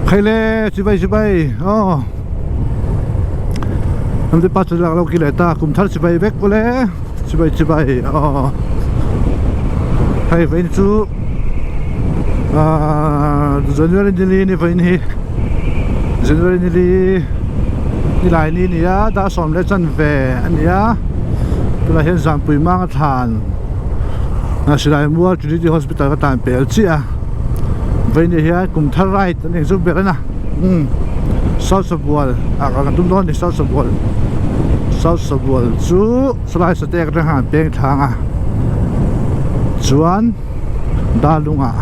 khai le chỉ bay năm thứ ba sẽ là lâu kỳ lệ ta cùng thắt chỉ bay vét có lẽ chỉ bay hay vậy chú January ni vậy ni January ni lại ni á đã xong lễ chân về anh á tôi là hiện giảm bùi mang thàn sẽ lại mua Trinity Hospital cái tàn bể chi à vậy ni á cùng thắt right anh giúp biết nè South Suburbs cái trung tâm thì South Suburbs chú slide sẽ tách ra hàng bên thang à chuan đa lung à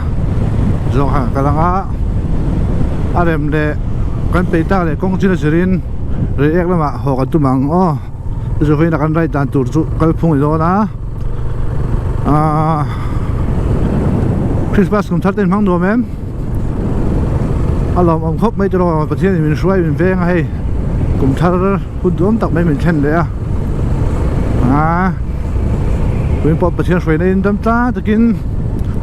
rồi hàng cái lăng à em để kan pe ta le kong china sirin re ek lama ho ka tumang zo veina kan rai dan tur chu kal phung lo na Christmas kum thatten mang do mem alom om khop mai tro pathian min shwai min veng hai kum thar hudom tak mai min then le When pop pathian shwai na in dam ta takin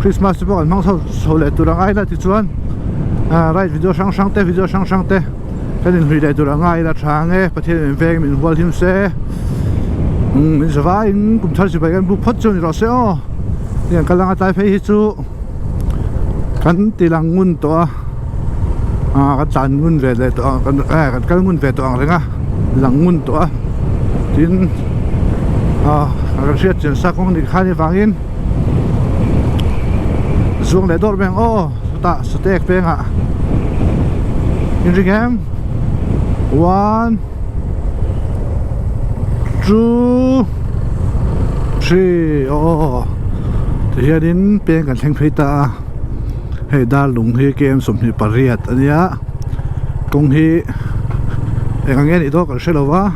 Christmas chu kan mang so le turang ai la ti chuan right video sang te cái này hủy đại tụi ngay là sáng nghe phát hiện về mình vào thêm xe mình sẽ vai cũng thay đổi cái bút phát cho nó sẽ những cái lăng tay phải hết chú cái tỷ lăng ngun to cái tàn ngun về đây to cái ngun về to rồi nghe lăng ngun to tin cái chuyện chuyện sao cũng đi khai đi vàng in xuống để đốt bèn ta steak bèn à in the game 1 2 3 thì hiện đến bên cạnh thành phố ta hay đa lùng hay game sum hi pariat anh ya công hi anh nghe đi đó cái xe lâu quá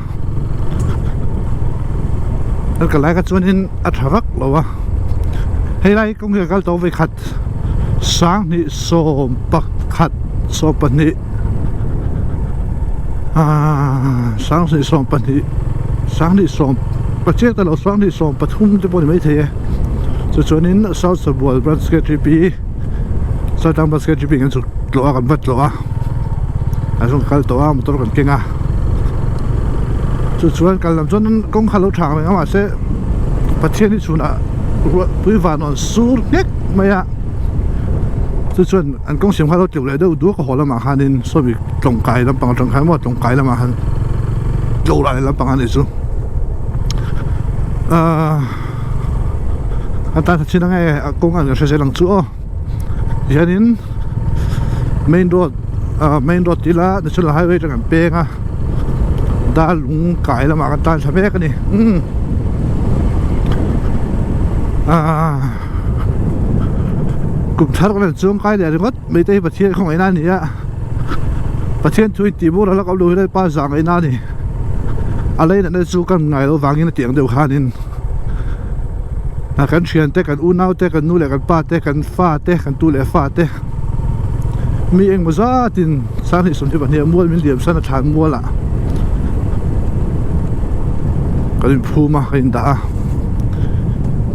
anh cái lại cái chuyện in atharak lâu quá hay lại công hi cái tàu về khát sáng ni sôm bạc khát sôm bát ni sáng ni sôm bát ni sáng ni sôm bát chết là sáng ni sôm bát hung cho bọn mấy thế cho nên South Suburbs basket trip sau tăng basket trip ngân sụt lỗ gần vắt lỗ anh xong cái tàu một tàu gần kinh cho nên cái làm cho nên công khai lâu长này mà sẽ bát chết đi xuống à bùi vàng nó sụt nhét mày à cho nên anh công xem khai lâu tiểu lại đâu đuôi có hồ là mà han nên so với trồng cải làm bằng trồng cải mà trồng cải là mà han lâu lại làm bằng han này xuống anh ta thật sự là nghe công an sẽ làm chỗ hiện đến main road thì là national highway trong bang đã lúng cải là mà anh ta làm cái này cũng thật là chung cái này rất mấy tay bát thiên không ai nani á bát thiên chui tìm mua là có lối đây ba dạng ai nani ở đây là chú cần ngày đó vàng như tiếng đều khan nên kan thian te kan unau te kan nu le kan pa te kan fa te kan tu le fa te mi eng moza tin san hi som te ban he mual min diam san than muala kan phuma kan da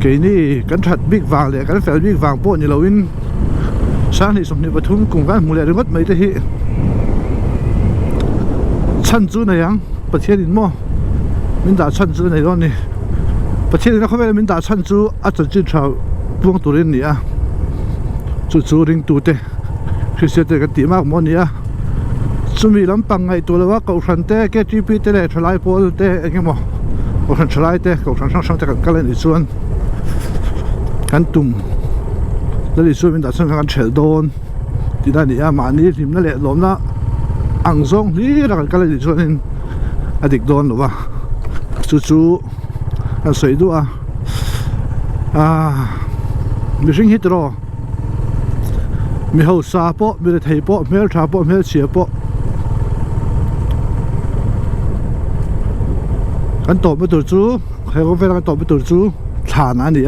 ke ni kan that big wang le kan fel big wang po ni lowin san hi som ni pathum kum kan mu le ringot mai te hi chan chu na yang pathian in mo min da chan chu nei ron ni bát thiên nó không phải mình đã chăn chú ở chỗ chỉ trâu buông tủ lên nhỉ chú ring tủ thế khi xưa cái tiệm ác món nhỉ chúng mình làm bằng ngày tủ là cầu sản thế cái chi phí thế này trở lại phố thế anh em mà cầu sản trở lại thế cầu sản sang thế cái lên đi xuống cái tùng đó đi xuống mình đã sang cái chèo đôn thì đây nhỉ mà ní thì nó lại lốm nó ăn xong ní là cái lên đi xuống nên adik đôn rồi吧chú sấy đũa mình sinh hít rồi mình hậu sa po mình thấy po mình thả po mình chia po cái tổ mới tổ chú hay có phải cái tổ mới tổ chú thản anh đi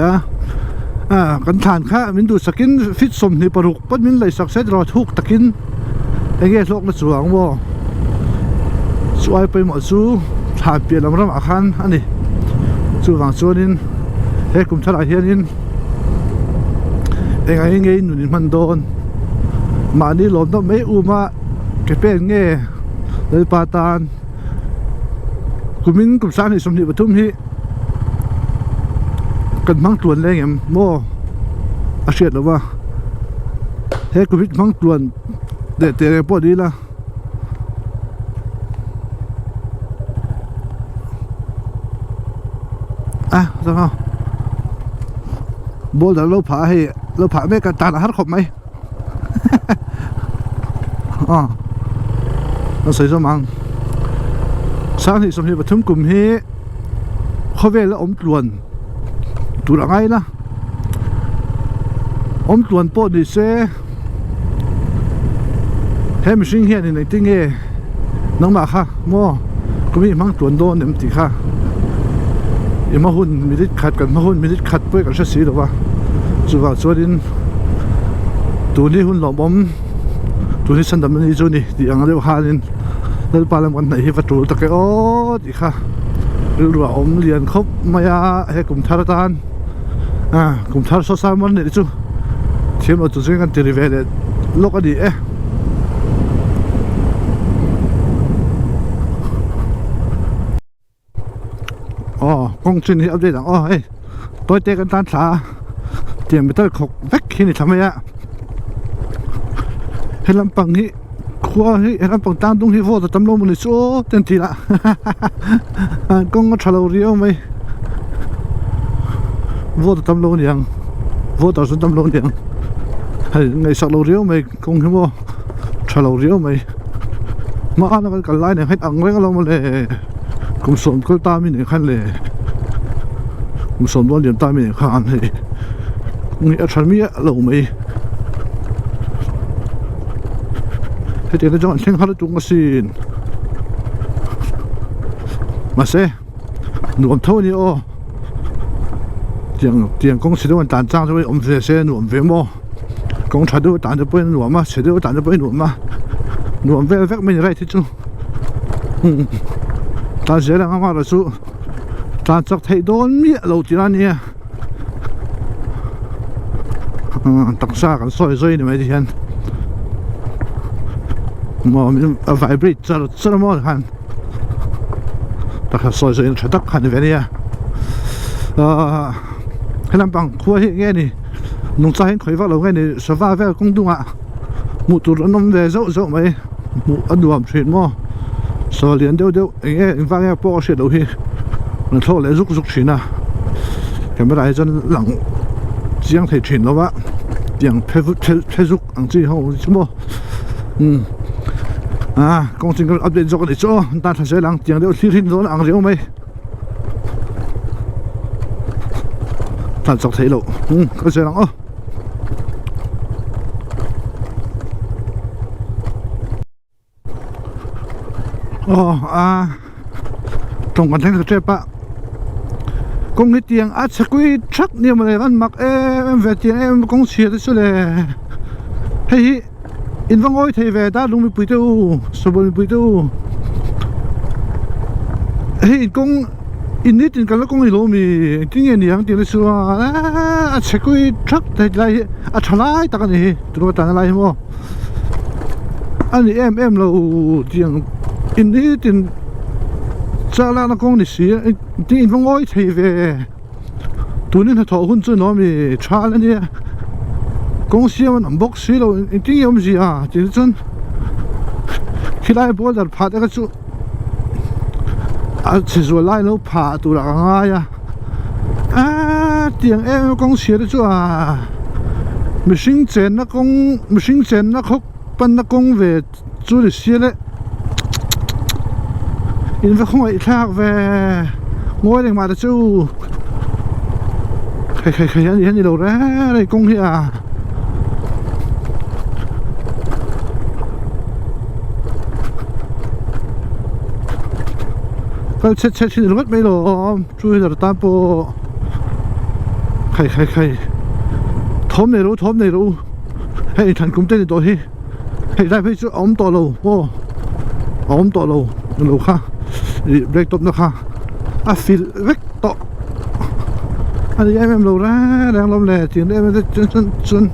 cái thản khác mình đủ skin fit sum thì bảo bắt mình lấy success rồi thuốc takin anh nghe thuốc nó chuang vô chuaiไปหมดchú thản biển làm ra khăn anh đi chú vàng chú nín hết cũng thật là hiền nín anh ấy nghe nhìn mình đồn mà đi lộn đó mấy mà cái bên nghe lấy ba tan của mình cũng sáng thì xong thì thum hi cần mang tuần lên em mua à chuyện đó vào thế của mình mang tuần để tiền bỏ đi là à sao không bố đã lâu phá mấy cái tàn hát khóc mấy nó xảy ra mang sáng thì xong thì bắt thum cùng hi khó về là ống tuần tụi là ngay đó ống tuần bỏ đi xe thế mình sinh hiện thì này tiếng nghe nóng bạc ha mua có mình mang tuần đôn em tí ha em mà hun mình khát cần mà hun mình khát với cái gì đó va chú vào cho đến tụi đi hun lỏng bom tụi đi săn đầm đi cho đi thì anh đều hà lên lên ba làm con này vật tụi tất cái ó thì ha rồi ông liền khóc mày hay cùng thar tan cùng thar so sa món này chú thêm một chút cái tiền về để lúc đi công trình thì update rằng tôi tê cái tan xả tiền bị tôi khóc vách khi này làm gì hay làm bằng hi khoa hi làm bằng tan tung hi vô từ tấm lông mình số tên thì là con có trả lời riêng mày vô từ tấm lông đi ăn vô từ tấm lông đi ăn hay ngày sau lâu riêng mày không hiểu không trả lời riêng mày mà anh nó cái lại này hết ăn mấy cái lông mà cũng sống cái ta mình khăn lệ cũng sống bao nhiêu ta mình khăn thì nghĩa chân mi lâu mày thế thì nó chọn xem hết chúng cái xin mà xe nuông thôi đi tiền công sĩ đó tàn trang cho ông về xe nuông về mò công trả đâu tàn cho bên nuông mà xe đâu tàn cho bên nuông mà nuông về vét mình ra thì chú ta sẽ là ngang rồi chú ta chắc thấy đón miệng lâu chỉ là nè tắc xa cái soi này mấy thì hen mà mình vibrate cho nó mò hẳn tắc soi nó tắc hẳn về nè cái làm bằng khoa hiện nghe nè nông sản khởi phát lâu nghe nè số va về công tung một tụt nó về dậu mấy một ăn đuổi chuyện mò số liền đều nghe vang nghe bỏ chuyện đâu hi nó thôi lấy rút chuyện cái mấy đại dân lặng riêng thể chuyện đó vậy tiếng phê rút ăn gì không chứ mò công trình cái update cho cái chỗ ta sẽ lặng tiếng đều thiên đó ăn gì không mấy ta chọc thấy lộ có sẽ lặng trong quan thanh thực bạ công nghệ tiếng sẽ quy chắc nhiều mà văn mặc em về tiếng em công chia tới số này hay in vang ôi thầy về ta đúng bị tiêu số bốn bị tiêu hay công in nít in cái là công nghệ lô mi tiếng nghe tiếng tiếng số sẽ quy chắc thầy lại trả lại ta cái này tụi nó lại không anh em là tiếng in đi tiền cha là nó công lịch sử tiền phong ôi thì về tụi nó thọ hôn cho nó mi cha là nè công sĩ mà nằm bốc xí đâu tiền yếm gì tiền chân khi lại bố đặt phạt cái chỗ chỉ rồi lại nó phạt tụi là ngay tiền em công sĩ đó chỗ mình sinh tiền nó khóc ban nó công về chỗ lịch sử đấy in phải không ai thác về ngồi đây mà đã chú khải anh gì đâu ra đây công hi cái chết thì nó mất mấy đồ chui là ta po khải thóm này đâu hay thằng cũng tên tôi hay đây phải chú ống to lâu ống to lâu khác break top nó khác feel vết to anh em lâu ra đang làm lẻ tiền em chân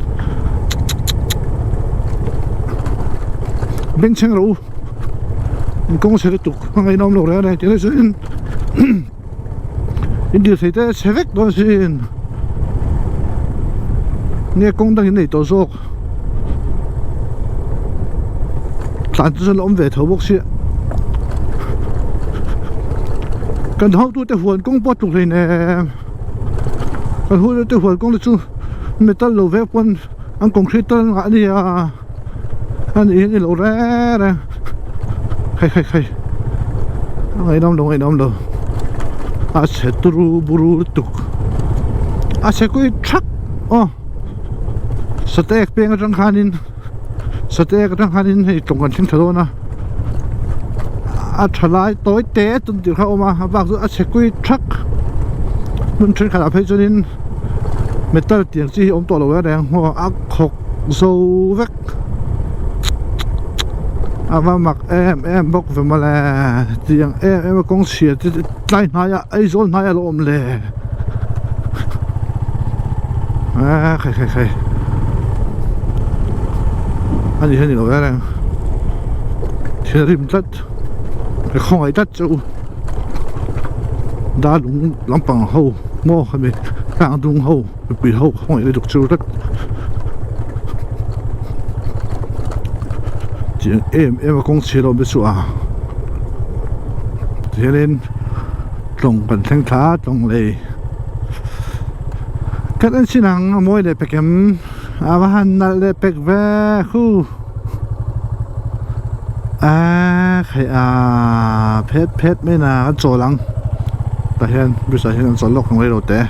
bên trên rồi công sẽ tục ngày năm lâu rồi này cho nên in điều thấy thế sẽ vết đó xin nghe công đang này tổ số tạm thời là ông về thầu bốc xịa cần hậu tôi tới huấn công bắt tục này nè cần hậu tôi huấn công là chú người ta lâu về quân anh công khai tên ngã đi à anh ấy lâu ra nè khai ngày năm đâu à sẽ buru tục à sẽ có truck Satek pe ngang khanin satek ngang khanin hei tongan thing thodona a thalai toy te tun tir kha oma bak zu a sekui truck mun thrin khala phei chunin metal tiang chi om to lo wa reng ho a khok zo vek ama mak em bok ve mala tiang em kong sia ti tlai na ya ai zol na ya lo om le khai anh đi đâu vậy nè thì rim tắt không ai tắt chỗ đá đúng lắm bằng hậu mò hay bị càng đúng hậu bị hậu không ai được chỗ tắt chỉ em cũng chỉ đâu biết số à thế nên trồng cần thanh thá trồng lề các anh xin hàng mỗi để bạch em avahan na le pek ve khu khai pet mấy na chỗ lăng tại hiện bây giờ hiện chỗ lốc không lấy đâu té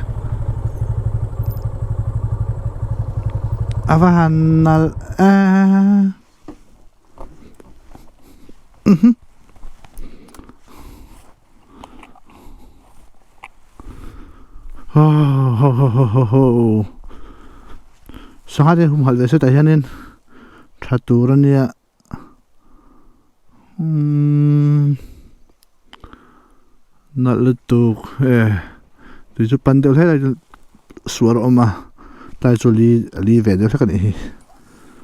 avahan na sáng nay hôm hậu sẽ tại hiện nên thật tu ra nè nãy lúc tu thì chụp pan đều thấy là suar oma tại chỗ li về đều thấy cái này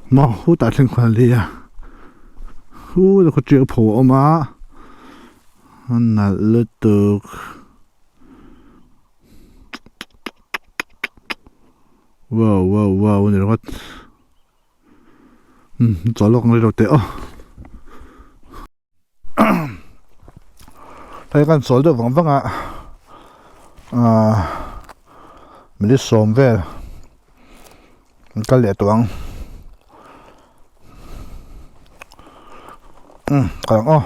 mà hú tại thành quan li à hú là có chuyện phổ oma nãy lúc tu wow này rất gió lốc này đầu tiên thấy con số được vắng ạ mình đi xóm về cái lẻ tuang còn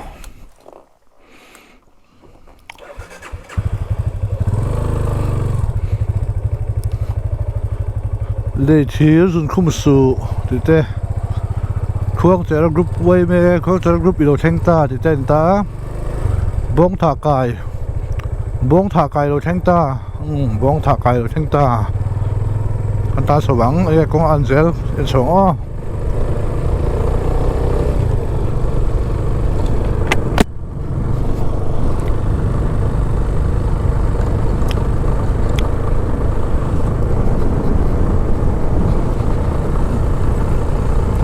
để thiếu dùng không số thì thế khoang chạy ra group quay mẹ khoang chạy ra group bị đồ thanh ta thì thế ta bóng thả cài đồ thanh ta bóng thả cài đồ thanh ta anh ta số vắng ấy cũng ăn dễ ăn số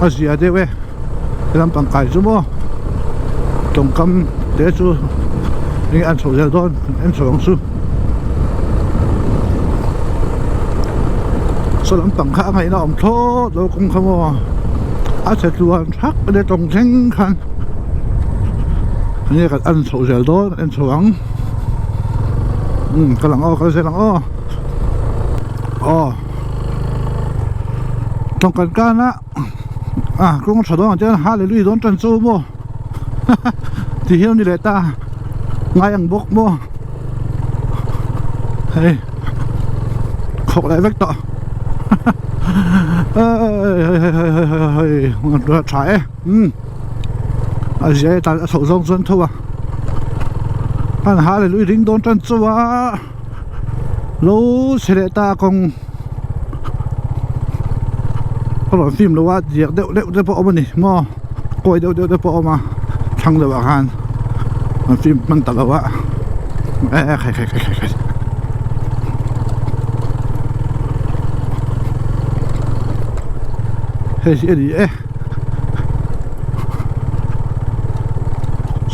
Asia dewe làm bằng cải chú mô tổng cầm để chú những ăn sổ giờ thôi ăn sổ bằng su số làm bằng khác ngày nào thô rồi cũng không mô sẽ luôn sắc để trồng xanh khăn như cái ăn sổ giờ thôi ăn sổ bằng cái lăng cái xe lăng trong cần can á cũng sợ đó chứ hai lời đón trần số mua thì hiểu như vậy ta ngay ăn bốc mua hey khóc lại vách tọ được trái dễ ta sầu rong dân thôi anh hai lời đính đón trần số lâu sẽ để ta còn rồi phim đâu á diệt đeo bỏ bên này mò coi đeo bỏ mà thằng đâu bạn phim mình tập đâu á khai hey gì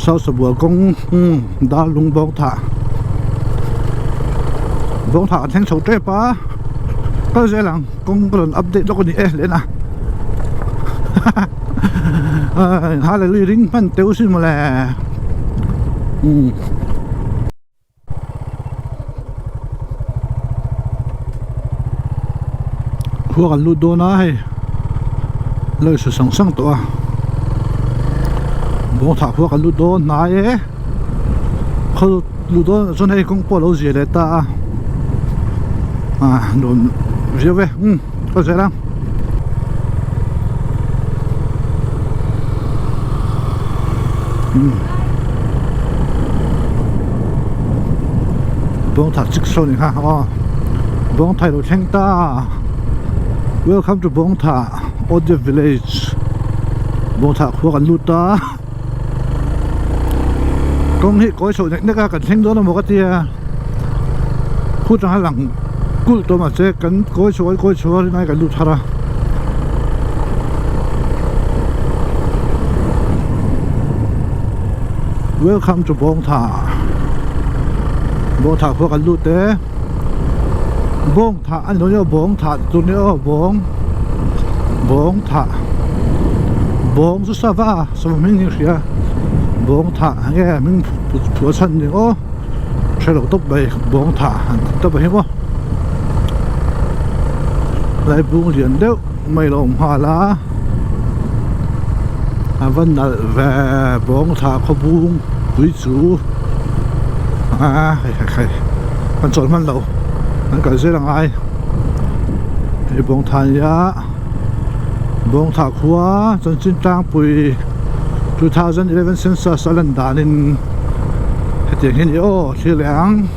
sau bữa công đã lung bóng thả thành số trẻ ba có dễ lắm công còn update cho con đi lên à hai là lì ring pan tiêu xin mà là khuaกันลุดโดนนะเลยสุดสังตัวบงถาขวกันลุดโดนนายเขาลุดโดนส่วนให้คงปวดเราเสียเลยตาโดนเสียเว้ก็เสียแล้วบงถาจิกโซนี่ฮะบงไทยเราเช่งตาWelcome to Bongtha Audio Village Bongtha khua kan luta Kong hi koi so nek ka kan theng do na mo ka tia khu ta lang kul to ma che kan koi so nai kan lut thara Welcome to Bongtha khua kan lute bong thả anh nói nhau bong thả tụi nó bong thả bong số sao va sao mình như thế bong thả nghe mình phủa sân thì ô chơi đầu tóc bày bong thả tóc bày không lại buông liền đéo mày lòng hòa lá vẫn là về bong thả có buông quý chú hay con chọnมันlâu anh cái gì là ai thì bong thả ya bong thả khóa chân chính trang bùi 2011 census lần đã nên tiền hiện ô chỉ lãng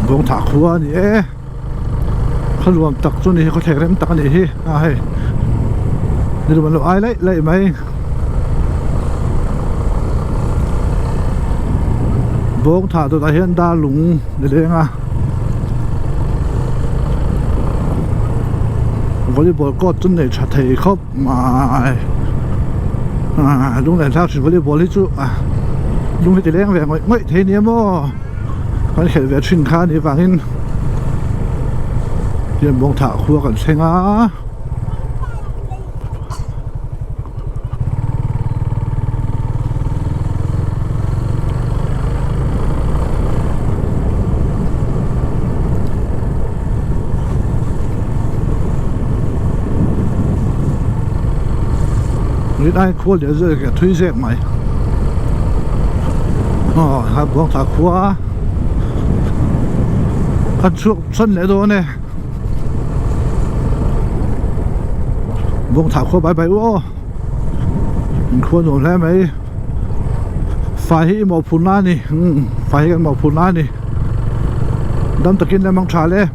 bong thả khóa nàyเขารวมตักตัวนี้เขาแข่งเล่นตักนี่ฮีนี่ดูมันเราไอ้เลยไหมบงถาตัวตาเห็นดาหลุงนี่เลยอ่ะวอลเลย์บอลก็จนในชาติครบมาลุงแหลมท่าสุดวอลเลย์บอลที่จุลุงให้ตีแรงแหวงไม่เทนี้มั้งเขาเห็นแหวนชิงค้านี่ฟังอินเรียนบงถาครัวกันเชงอ่ะนี่ได้ครัวเดี๋ยวจะแกทุยเสกใหม่ครับบงถาครัวพันชุกส้นเลยตัวเนี่ยบงถาครัวไปโอ้ครัวหนุ่มแล้วไหมไฟหมอพูน่านี่ไฟกันหมอพูน่านี่ดำตะกินแล้วมังชาเลย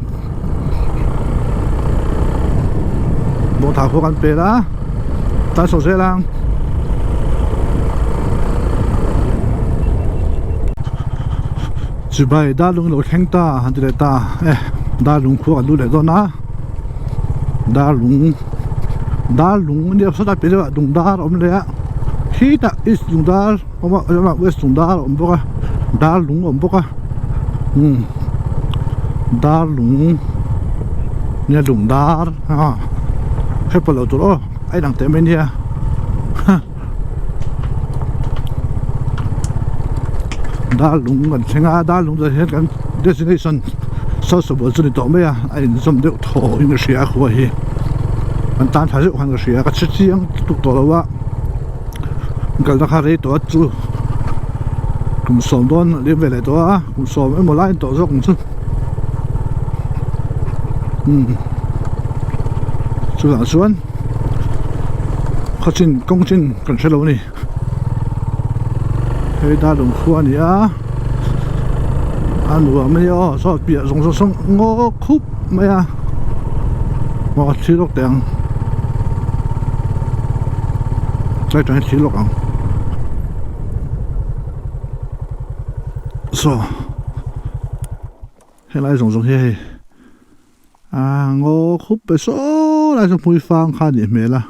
บงถาครัวกันเปล่าตาสดเสียลังจุบไปดาลุงโหลดแข่งตาฮันติเลตาดาลุงครัวกันดูเลยตัวนะดาลุงเนี่ยสุดท้ายเป็นว่าดุงดาร์อมเลยอะที่ตาอิสดุงดาร์อมว่าเวสดุงดาร์อมบอกว่าดาลุงอมบอกว่าดาลุงเนี่ยดุงดาร์แค่ปลดตัวไอ้ดังเต็มไปเนี่ยดาลุงกันเชงอาดาลุงจะเห็นกัน destination สาวสาวจุดนี้ต่อไม่อะไอ้สมเด็จโถยังเสียหัวฮีมันตานถ่ายรูปกันก็เสียก็ชิดเสียงตุกตัวแล้วว่ากันราคาเรทตัวจูกลุ่มสมต้นเรียบเวลตัวกลุ่มสมไอ้หมดไล่ตัวสักกลุ่มสุดหลังส่วนเขาจินกงจินกันเชลล์นี่เฮ้ยดาลุงครัวนี่อันหัวไม่ย่อชอบเปียส่งงอคุบไม่มาชี้ลูกแดงใช่ตอนนี้ชี้ลูกอ่ะให้ไล่ส่งเฮ้ยงอคุบไปโซ่ไล่ส่งพุยฟางข้านี่เมล่ะ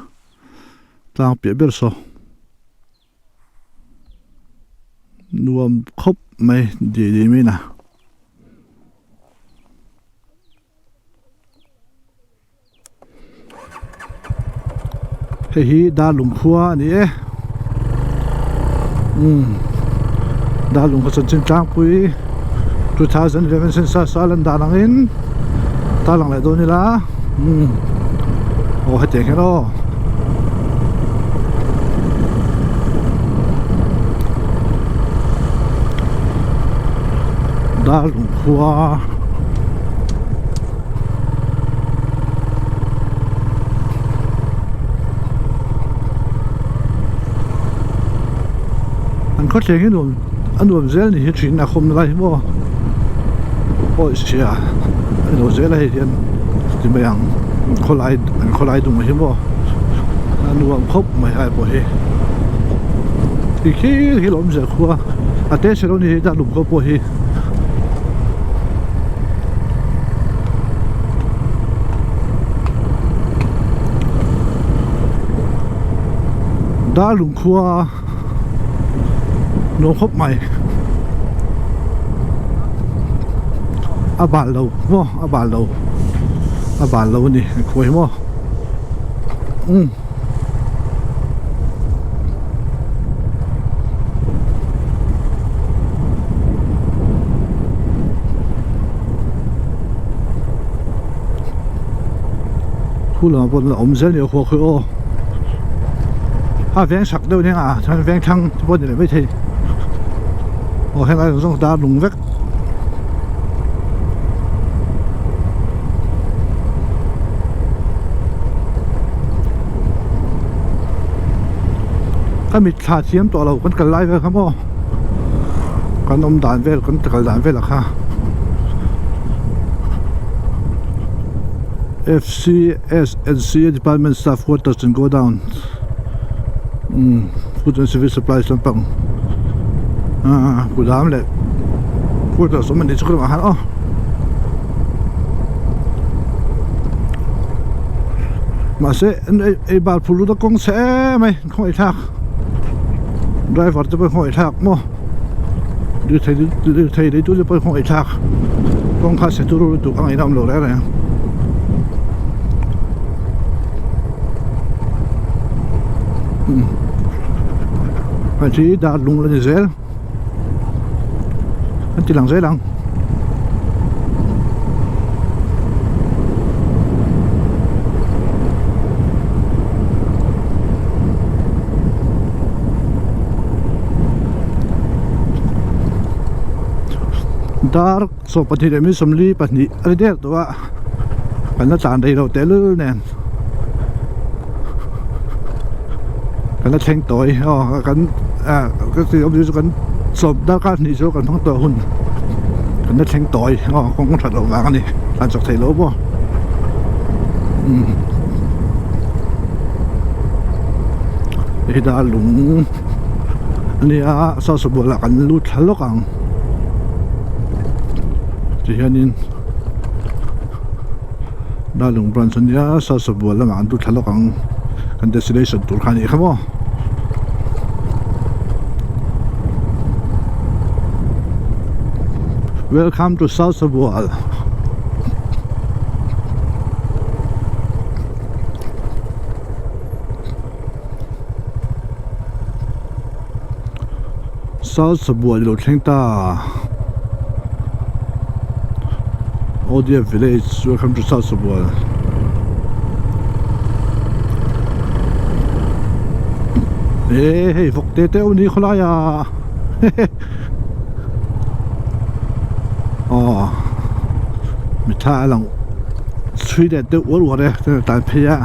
tlang pia ber so nuam khop mai di mi na hi da lung khua ni e da lung ko chin tlang pui 2011 sensa salan da nang in ta lang lai do ni la o ha te kero da lung khua anh có thể cái đồ anh đồ dễ thì chuyện là không lại mua ôi xìa anh đồ dễ này thì mấy anh khó lại đúng không mua anh đồ khóc mấy hai bộ hè thì khi lộn dễ qua à tết sẽ nó đi ra đúng có bộ hè đã lùng qua nó khóc mày à bàn lâu mua à bàn lâu đi khối mua khu là bọn là ống dẫn nhiều khó khơi ô à ven sặc đâu nhá à thằng ven thăng bọn này mới thấy ô hiện nay chúng ta lùng vét cái mít thả chiếm tọa lầu con cần lại về không ô con ông đàn về con cần đàn về là ha FCSNC department staff quotas doesn't go down. Food and Civil Supplies lampang. Kudam le. Quotas so many chukro mahan oh. Mase e bal pulu da kong se mai kong ithak. Driver te pa kong ithak mo. Du thai de tu pa kong ithak. Kong kha se tu ru tu ang inam lo le ra. Anh chị đã lùng lên dễ anh chị làm dễ lắm dar so pati de mi somli pati ari der to wa kan na tan dei ro tel nen kan na theng toi kan cái gì ông chú cần sộp đa các ní số cần thắng tờ hôn cần nó thanh tội không có thật đầu vàng này làm chọc thầy lỗ bò thì đã lúng này sao sộp bò là cần lút thắt lóc ang chỉ hiện nhiên đã lúng bận sân ya sao sộp bò là mà lút thắt lóc ang cần destination tour khani không ạ Welcome to South Sabual. South Sabual lo theng ta. Odia village. Welcome to South Sabual. Hey, vok te uni kholaya. Mi tha lang suy de te ur ur de ta phia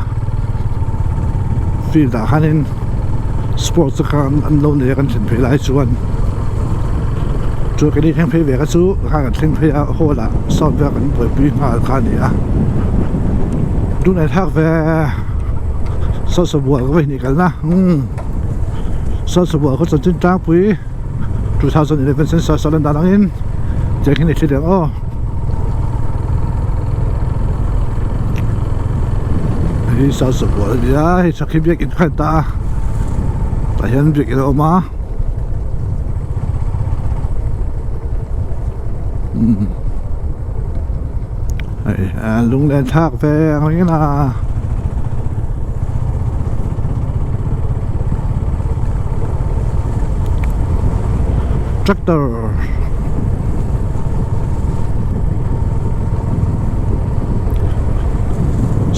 feel da hanin sports kan an lo ne kan chen phei lai chuan chu cái đi thang phei ve ka chu ha kan theng phei a ho la so ve kan poi pi nga kha ni a du này thak ve so bua ka ve ni kal na so bua ko chin tang pui 2011 sensa salan da nangin checking it there hi sa sa bol ya hi sakhi bek in khan ta ta hian bek in oma ai lung len thak ve ang na tractor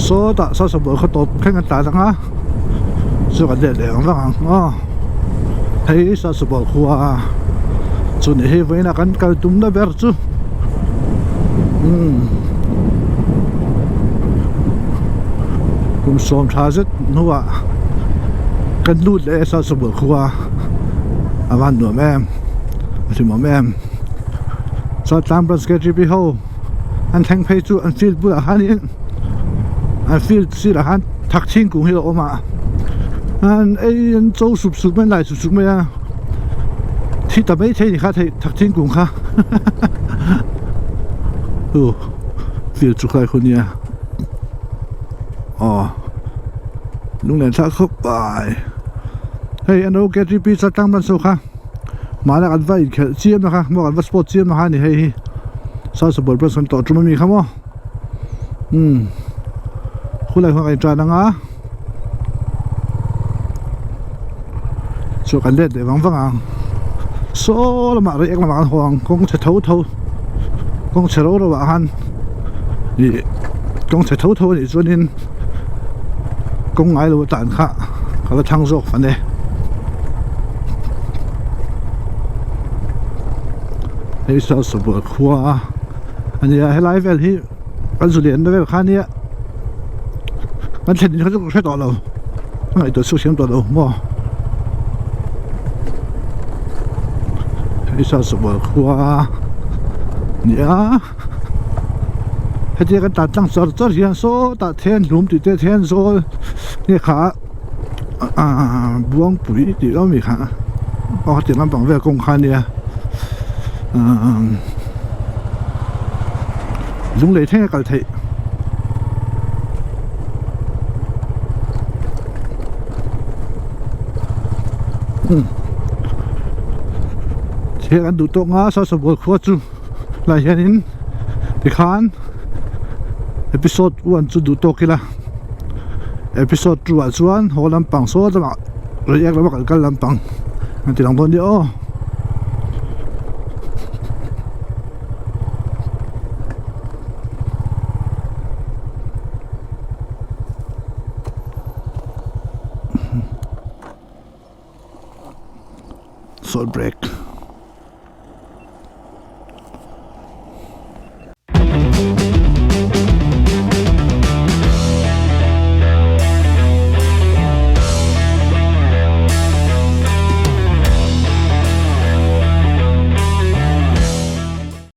số ta số số bữa có tốt khách ngân ta rằng á số cái đẹp vâng à thấy số số bữa qua số này hay với là cái cái tụm đó bé chứ cũng xóm cha rất nữa cái lút để số số bữa qua à bạn nữa em thì mà em số tam bớt cái gì bị hao anh thanh phê chú anh phil bữa anh anh feel xí là hắn thắc thiên cũng hiểu mà anh ấy anh châu sụp sụp mấy lại sụp sụp mấy à thì tao mấy thấy thì khác thấy thắc thiên cũng khác feel chụp lạiคนเนี่ยlúc này thắc khóc bài hey anh đâu cái gì sát tăng ban sâu khác mà là anh phải खेल chiêmนะค่ะmà anh phải sport chiêmนะค่ะนี่hey sao sportเป็นส่วนต่อจุดมีครับมั้งคุณอะไรของไอ้จานังอ่ะช่วยกันเล่นเดี๋ยวฟังอ่ะโซ่ละมาเรียกละมาห่วงกงเฉาเท่ากงเฉาระหว่างหันนี่กงเฉาเท่านี่ส่วนนี้กงไงเราต่างค่ะเขาก็ทั้งโซกฟันเดไอ้สาวสบายขัวอันนี้ให้ไลฟ์เวลที่กันสุดเด่นด้วยค่านี้มันเห็นเขาจะใช้ต่อเราไอ้ตัวสู้เสียงต่อเราบ่ไอ้สาวสบายขัวเนี่ยให้เจ้ากันตัดตั้งสอดจอดเฮียโซ่ตัดเทียนหลุมติดเทียนโซ่เนี่ยขาบวงปุ๋ยติดแล้วมีขาพอติดลำปังเวกงคันเนี่ยลุงเลยแท้กันเถอะเชื่อกันดูโต๊ะงาสาวสบายขัวจูหลายอย่างนี้ที่ขานเอพิโซดวันจูดูโต๊ะกี่ละเอพิโซดจูวันชวนหัวลำปังโซ่จะมาเรียกแล้วว่ากันลำปังอันที่หลังตอนเดียวโซดเบรก